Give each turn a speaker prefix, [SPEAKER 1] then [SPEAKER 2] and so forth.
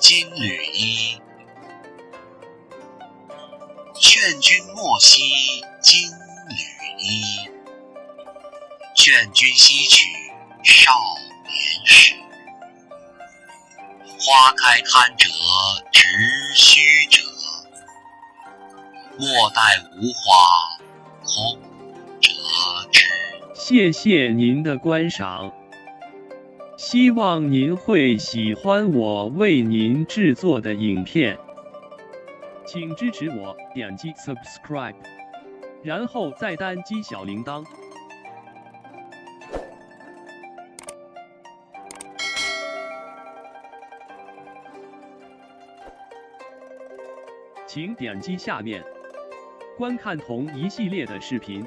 [SPEAKER 1] 金缕衣。劝君莫惜金缕衣，劝君惜取少年时。花开堪折直须折，莫待无花空折枝。
[SPEAKER 2] 谢谢您的观赏，希望您会喜欢我为您制作的影片。请支持我，点击 subscribe， 然后再单击小铃铛。请点击下面观看同一系列的视频。